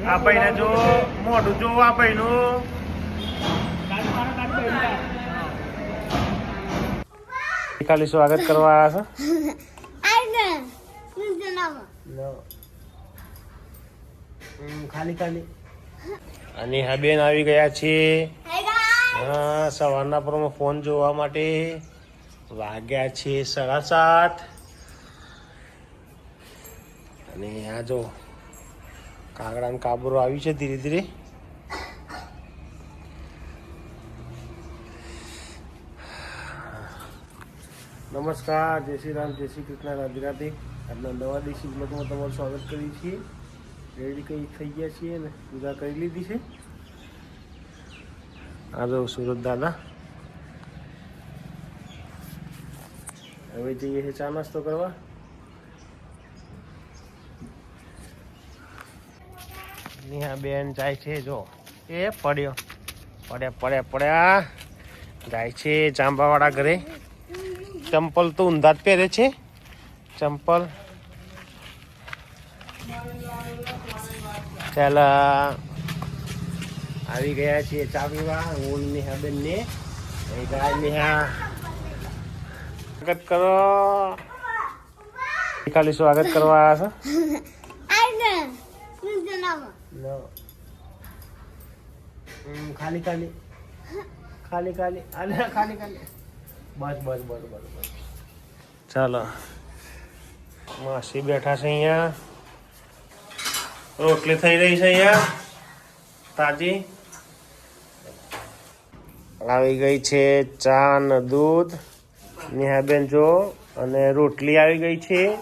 આ ભાઈને જો મોઢું જો આ ભાઈનું ખાલી સ્વાગત કરવા આવ્યા છો ખાલી ખાલી અને હા બેન આવી ગયા છે હા સવારના પરમાં ફોન જોવા માટે વાગ્યા છે 7:30 અને આ જો કાગડા કાબરો આવી છે ધીરે ધીરે નમસ્કાર જય શ્રી રામ જય શ્રી કૃષ્ણ રાધે રાધે આજના નવા દેશી બ્લોગમાં તમારું સ્વાગત કરીએ છીએ રેડી કઈ થઈ ગયા છીએ ને પૂજા કરી લીધી છે આ જો સુરત દાદા હવે જઈએ છે ચા નાસ્તો કરવા નેહા બેન જાય છે જો એ પડ્યા જાય છે જાંબાવાળા ઘરે ચંપલ તો ઊંધા જ પહેરે છે ચંપલ ચાલ આવી ગયા છીએ ચા પીવા હું નેહા બેન ને નેહા સ્વાગત કરો ખાલી સ્વાગત કરવા આવ્યા છો ખાલી ખાલી ખાલી ખાલી અરે ખાલી ખાલી બસ બસ બસ બસ બસ ચાલો માસી બેઠા છે અહીંયા રોટલી થઈ રહી છે અહીંયા તાજી આવી ગઈ છે ચા ને દૂધ નેહાબેન જો અને રોટલી આવી ગઈ છે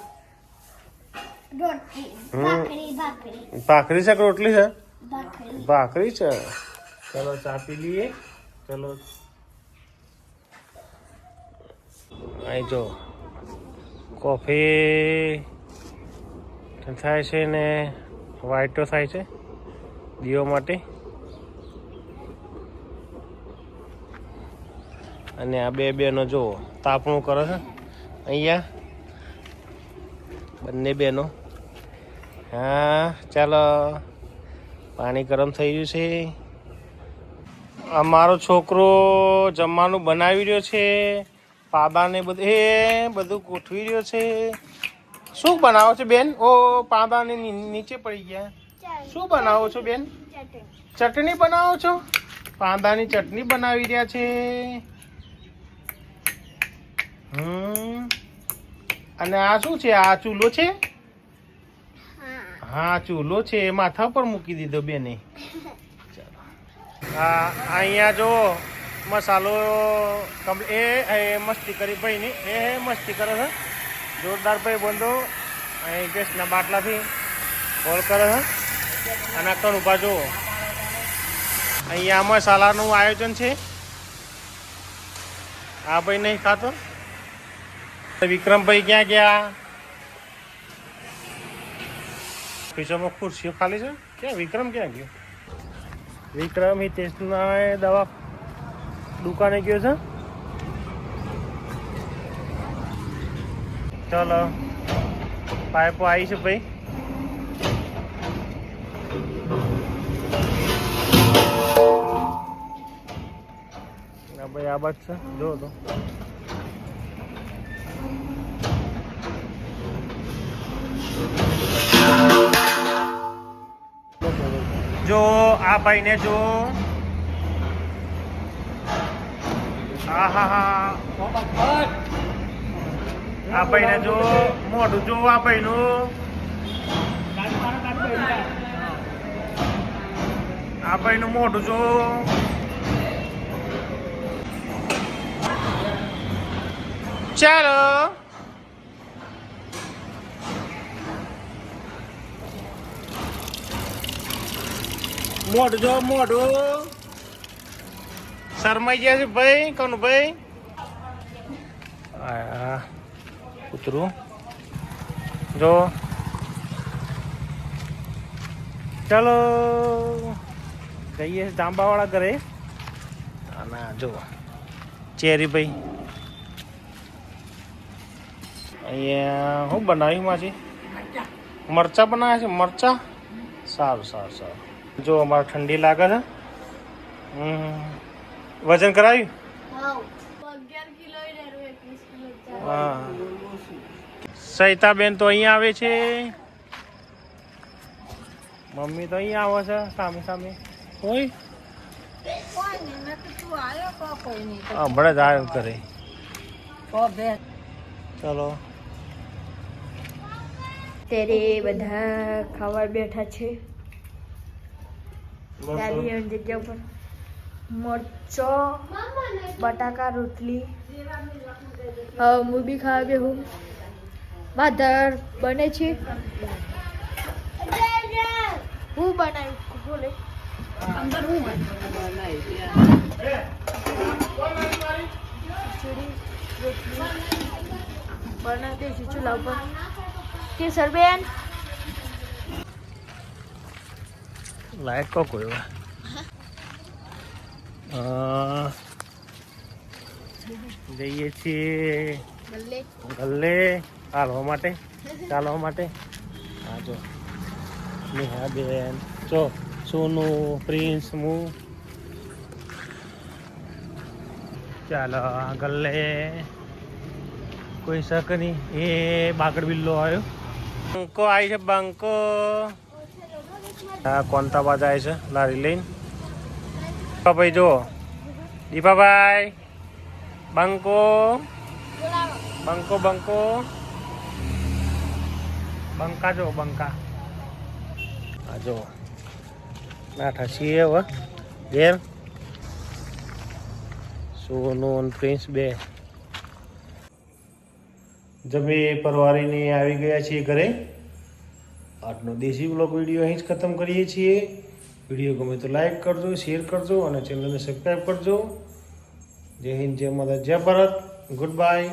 ભાખરી છે કે રોટલી છે ભાખરી છે ચલો ચા પી લઈએ ચલો અહીં જો કોફી થાય છે ને વાઈટો થાય છે દીવો માટે અને આ બે બેનો જો તાપણું કરે છે અહીંયા બંને બેનો હા ચાલો પાણી ગરમ થઈ ગયું છે અમારો છોકરો જમવાનું બનાવી રહ્યો છે પાદાને બધું ગોઠવી રહ્યો છે શું બનાવો છો બેન ઓ પાદાને નીચે પડી ગયા શું બનાવો છો બેન ચટણી બનાવો છો પાંદાની ચટણી બનાવી રહ્યા છે અને આ શું છે આ ચૂલો છે હા ચૂલો છે માથા પર મૂકી દીધો બેને હા અહીંયા જો મસાલો એ મસ્તી કરી ભાઈ ની એ મસ્તી કરે છે જોરદાર ભાઈ બંધો અહીં ગેસના બાટલાથી કોલ કરે છે અને કણ ઉભા જો અહીંયા મસાલાનું આયોજન છે આ ભાઈ નહીં ખાતો વિક્રમભાઈ ક્યાં ગયા પીછોમાં ખુરશીઓ ખાલી છે ક્યાં વિક્રમ ક્યાં ગયો વિક્રમ હિતેશના દવા દુકાને ગયો છે ચાલો પાઇપો આવી છે ભાઈ ભાઈ આ બાદ છે જો તો જો આ ભાઈ ને જો હા હા હા આ ભાઈ ને જો મોઢું જો આ ભાઈ નું આ ભાઈ નું મોઢું જો ચાલો મોઢું જો મોઢું શરમાઈ ગયા છે ભાઈ કોનું ભાઈ કૂતરું જો ચાલો જઈએ જાંબાવાળા ઘરે અને જો ચેરી ભાઈ અહીંયા શું બનાવ્યું માછી મરચા બનાવ્યા છે મરચા સારું સારું સારું. જો અમારે ઠંડી લાગે છે. વજન કરાવ્યું? હા. સહિતાબેન તો અહીંયા આવે છે. મમ્મી તો અહીંયા આવે છે સામે સામે. કોઈ હમણાં જ આવ્યો કરે. ચલો ત્યારે બધા ખાવા બેઠા છે. દાદી જગ્યા ઉપર મરચો બટાકા રોટલી. હું બી ખાવા બેહું. ભાદર બને છે. હું બનાવ્યું બોલે અંદર હું ખીચડી રોટલી બનાવી દઈશું ચૂલા ઉપર. કેસરબેન લાઈટ કો કોઈ જઈએ છીએ ગલ્લે ચાલવા માટે. હા જો નેહાબેન જો સોનું પ્રિન્સ હું ચાલો ગલ્લે કોઈ શક નહીં. એ બાગડ બિલ્લો આવ્યો. બંકો આવી છે બંકો. હા કોનતા બાદ આવે છે લારી લઈને. ભાઈ જો દીપાભાઈ બંકો બંકો બંકો બંકા જો બંકા. હા જો નાઠા છીએ હવે ઘેર. સોનું પ્રિન્સ બે જમી પરવારીને આવી ગયા છીએ ઘરે. આજનો દેશી બ્લોગ વિડીયો અહીં જ ખતમ કરીએ છીએ. વિડીયો ગમે તો લાઈક કરજો, શેર કરજો અને ચેનલને સબસ્ક્રાઈબ કરજો. જય હિન્દ, જય માતા, જય ભારત. Good bye.